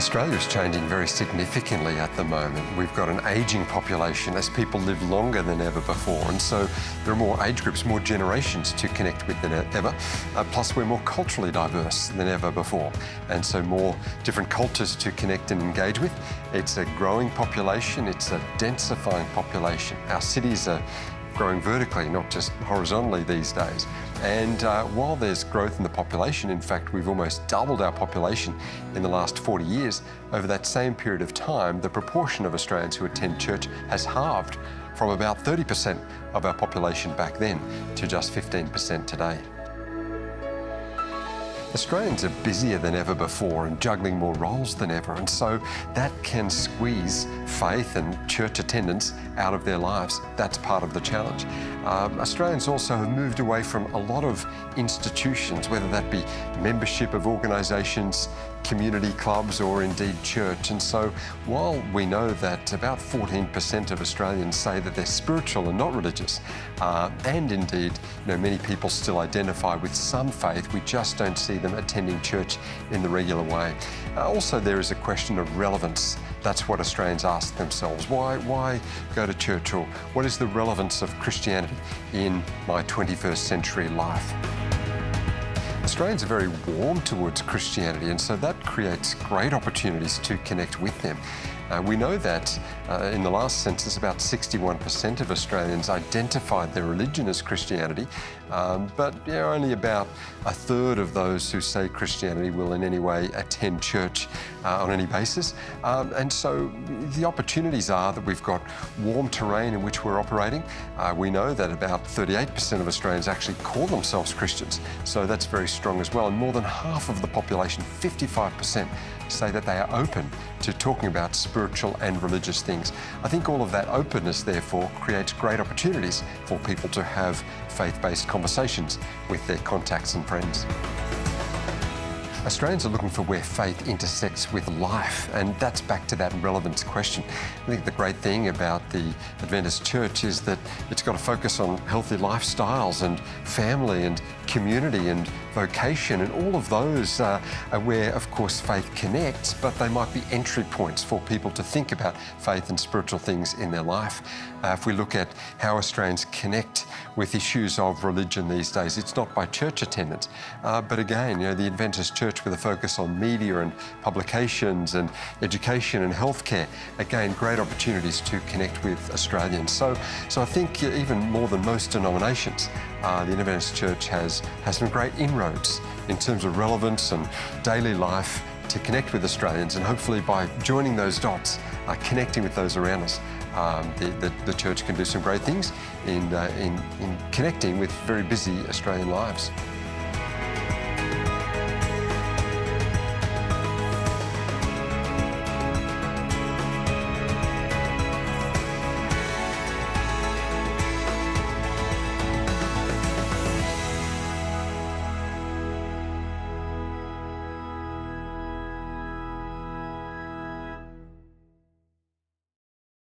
Australia is changing very significantly at the moment. We've got an ageing population as people live longer than ever before, and so there are more age groups, more generations to connect with than ever. Plus, we're more culturally diverse than ever before, and so more different cultures to connect and engage with. It's a growing population, it's a densifying population. Our cities are growing vertically, not just horizontally these days. And while there's growth in the population, in fact, we've almost doubled our population in the last 40 years, over that same period of time, the proportion of Australians who attend church has halved from about 30% of our population back then to just 15% today. Australians are busier than ever before and juggling more roles than ever, and so that can squeeze faith and church attendance out of their lives. That's part of the challenge. Australians also have moved away from a lot of institutions, whether that be membership of organisations, community clubs, or indeed church. And so while we know that about 14% of Australians say that they're spiritual and not religious, and indeed many people still identify with some faith, we just don't see them attending church in the regular way. Also, there is a question of relevance. That's what Australians ask themselves. Why go to church, or what is the relevance of Christianity in my 21st century life? Australians are very warm towards Christianity, and so that creates great opportunities to connect with them. We know that in the last census, about 61% of Australians identified their religion as Christianity, but only about a third of those who say Christianity will in any way attend church on any basis. And so the opportunities are that we've got warm terrain in which we're operating. We know that about 38% of Australians actually call themselves Christians, so that's very strong as well. And more than half of the population, 55%, say that they are open to talking about spiritual and religious things. I think all of that openness, therefore, creates great opportunities for people to have faith-based conversations with their contacts and friends. Australians are looking for where faith intersects with life, and that's back to that relevance question. I think the great thing about the Adventist Church is that it's got to focus on healthy lifestyles and family and community and vocation, and all of those are where, of course, faith connects, but they might be entry points for people to think about faith and spiritual things in their life. If we look at how Australians connect with issues of religion these days, it's not by church attendance, but again, the Adventist Church with a focus on media and publications and education and healthcare. Again, great opportunities to connect with Australians. So I think even more than most denominations, the Adventist Church has some great inroads in terms of relevance and daily life to connect with Australians, and hopefully by joining those dots, connecting with those around us, the church can do some great things in connecting with very busy Australian lives.